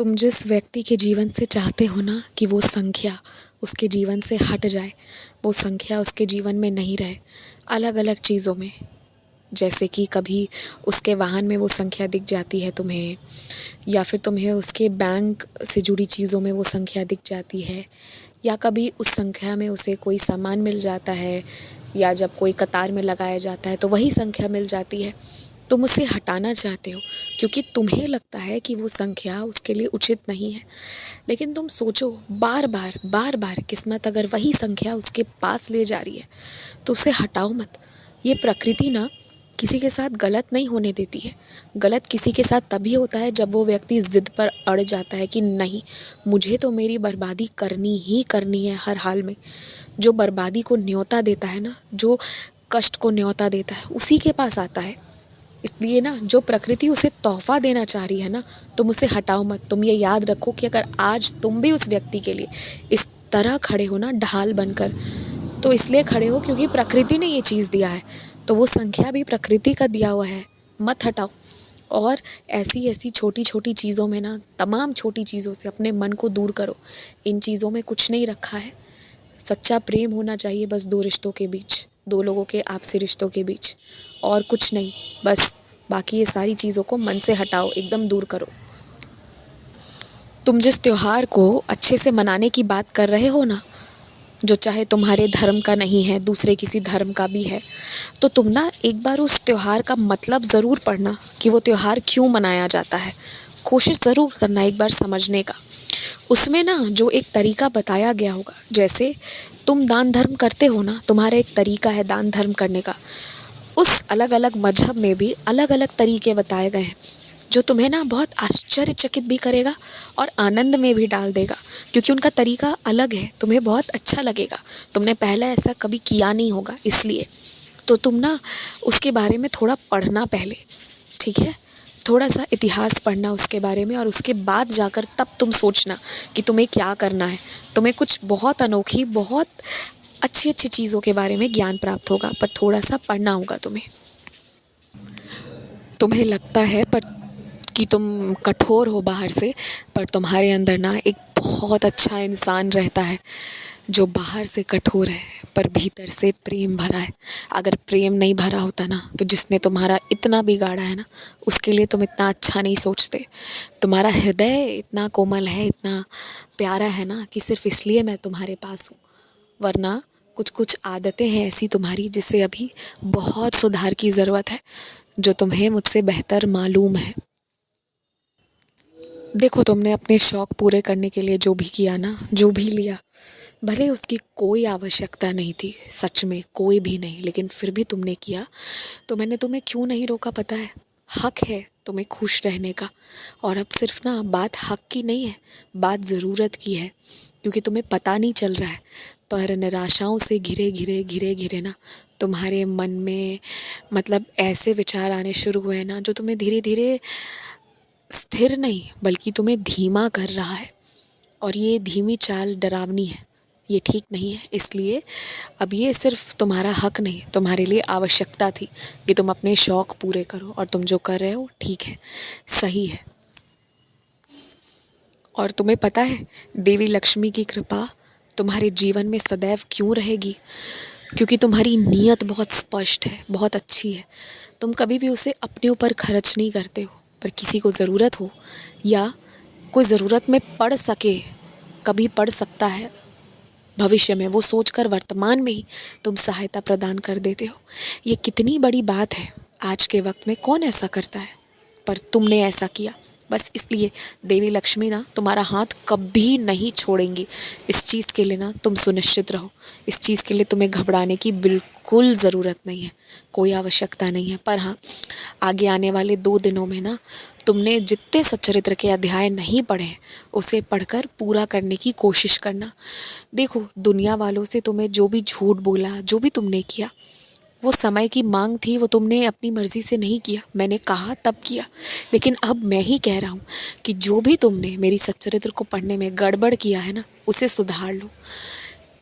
तुम जिस व्यक्ति के जीवन से चाहते हो ना कि वो संख्या उसके जीवन से हट जाए, वो संख्या उसके जीवन में नहीं रहे, अलग अलग चीज़ों में, जैसे कि कभी उसके वाहन में वो संख्या दिख जाती है तुम्हें, या फिर तुम्हें उसके बैंक से जुड़ी चीज़ों में वो संख्या दिख जाती है, या कभी उस संख्या में उसे कोई सामान मिल जाता है, या जब कोई कतार में लगाया जाता है तो वही संख्या मिल जाती है। तुम उसे हटाना चाहते हो क्योंकि तुम्हें लगता है कि वो संख्या उसके लिए उचित नहीं है। लेकिन तुम सोचो, बार बार किस्मत अगर वही संख्या उसके पास ले जा रही है तो उसे हटाओ मत। ये प्रकृति ना किसी के साथ गलत नहीं होने देती है। गलत किसी के साथ तभी होता है जब वो व्यक्ति ज़िद पर अड़ जाता है कि नहीं, मुझे तो मेरी बर्बादी करनी ही करनी है हर हाल में। जो बर्बादी को न्योता देता है ना, जो कष्ट को न्योता देता है, उसी के पास आता है। इसलिए ना, जो प्रकृति उसे तोहफा देना चाह रही है ना, तुम उसे हटाओ मत। तुम ये याद रखो कि अगर आज तुम भी उस व्यक्ति के लिए इस तरह खड़े हो ना, ढाल बनकर, तो इसलिए खड़े हो क्योंकि प्रकृति ने ये चीज़ दिया है। तो वो संख्या भी प्रकृति का दिया हुआ है, मत हटाओ। और ऐसी ऐसी छोटी छोटी चीज़ों में ना, तमाम छोटी चीज़ों से अपने मन को दूर करो। इन चीज़ों में कुछ नहीं रखा है। सच्चा प्रेम होना चाहिए बस दो रिश्तों के बीच, दो लोगों के आपसी रिश्तों के बीच, और कुछ नहीं। बस बाकी ये सारी चीज़ों को मन से हटाओ, एकदम दूर करो। तुम जिस त्योहार को अच्छे से मनाने की बात कर रहे हो ना, जो चाहे तुम्हारे धर्म का नहीं है, दूसरे किसी धर्म का भी है, तो तुम ना एक बार उस त्योहार का मतलब ज़रूर पढ़ना कि वो त्योहार क्यों मनाया जाता है। कोशिश ज़रूर करना एक बार समझने का। उसमें ना जो एक तरीका बताया गया होगा, जैसे तुम दान धर्म करते हो ना, तुम्हारा एक तरीका है दान धर्म करने का। उस अलग अलग मजहब में भी अलग अलग तरीके बताए गए हैं, जो तुम्हें ना बहुत आश्चर्यचकित भी करेगा और आनंद में भी डाल देगा, क्योंकि उनका तरीका अलग है। तुम्हें बहुत अच्छा लगेगा, तुमने पहले ऐसा कभी किया नहीं होगा, इसलिए तो तुम ना उसके बारे में थोड़ा पढ़ना पहले, ठीक है? थोड़ा सा इतिहास पढ़ना उसके बारे में, और उसके बाद जाकर तब तुम सोचना कि तुम्हें क्या करना है। तुम्हें कुछ बहुत अनोखी, बहुत अच्छी अच्छी चीज़ों के बारे में ज्ञान प्राप्त होगा, पर थोड़ा सा पढ़ना होगा तुम्हें। तुम्हें लगता है पर कि तुम कठोर हो बाहर से, पर तुम्हारे अंदर ना एक बहुत अच्छा इंसान रहता है जो बाहर से कठोर है पर भीतर से प्रेम भरा है। अगर प्रेम नहीं भरा होता ना, तो जिसने तुम्हारा इतना बिगाड़ा है ना, उसके लिए तुम इतना अच्छा नहीं सोचते। तुम्हारा हृदय इतना कोमल है, इतना प्यारा है ना, कि सिर्फ इसलिए मैं तुम्हारे पास हूँ। वरना कुछ कुछ आदतें हैं ऐसी तुम्हारी जिससे अभी बहुत सुधार की ज़रूरत है, जो तुम्हें मुझसे बेहतर मालूम है। देखो, तुमने अपने शौक़ पूरे करने के लिए जो भी किया ना, जो भी लिया, भले उसकी कोई आवश्यकता नहीं थी, सच में कोई भी नहीं, लेकिन फिर भी तुमने किया। तो मैंने तुम्हें क्यों नहीं रोका पता है? हक है तुम्हें खुश रहने का। और अब सिर्फ ना बात हक की नहीं है, बात ज़रूरत की है, क्योंकि तुम्हें पता नहीं चल रहा है, पर निराशाओं से घिरे घिरे घिरे घिरे ना तुम्हारे मन में मतलब ऐसे विचार आने शुरू हुए ना, जो तुम्हें धीरे धीरे स्थिर नहीं बल्कि तुम्हें धीमा कर रहा है। और ये धीमी चाल डरावनी है, ये ठीक नहीं है। इसलिए अब ये सिर्फ तुम्हारा हक नहीं, तुम्हारे लिए आवश्यकता थी कि तुम अपने शौक़ पूरे करो, और तुम जो कर रहे हो ठीक है, सही है। और तुम्हें पता है देवी लक्ष्मी की कृपा तुम्हारे जीवन में सदैव क्यों रहेगी? क्योंकि तुम्हारी नीयत बहुत स्पष्ट है, बहुत अच्छी है। तुम कभी भी उसे अपने ऊपर खर्च नहीं करते हो, पर किसी को ज़रूरत हो या कोई ज़रूरत में पड़ सके, कभी पड़ सकता है भविष्य में, वो सोचकर वर्तमान में ही तुम सहायता प्रदान कर देते हो। ये कितनी बड़ी बात है आज के वक्त में, कौन ऐसा करता है? पर तुमने ऐसा किया, बस इसलिए देवी लक्ष्मी ना तुम्हारा हाथ कभी नहीं छोड़ेंगी। इस चीज़ के लिए ना तुम सुनिश्चित रहो, इस चीज़ के लिए तुम्हें घबराने की बिल्कुल ज़रूरत नहीं है, कोई आवश्यकता नहीं है। पर हाँ, आगे आने वाले 2 दिनों में ना तुमने जितने सच्चरित्र के अध्याय नहीं पढ़े हैं, उसे पढ़कर पूरा करने की कोशिश करना। देखो, दुनिया वालों से तुम्हें जो भी झूठ बोला, जो भी तुमने किया, वो समय की मांग थी, वो तुमने अपनी मर्ज़ी से नहीं किया, मैंने कहा तब किया। लेकिन अब मैं ही कह रहा हूँ कि जो भी तुमने मेरी सच्चरित्र को पढ़ने में गड़बड़ किया है ना, उसे सुधार लो।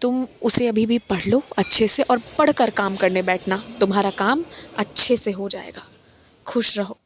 तुम उसे अभी भी पढ़ लो अच्छे से, और पढ़कर काम करने बैठना, तुम्हारा काम अच्छे से हो जाएगा। खुश रहो।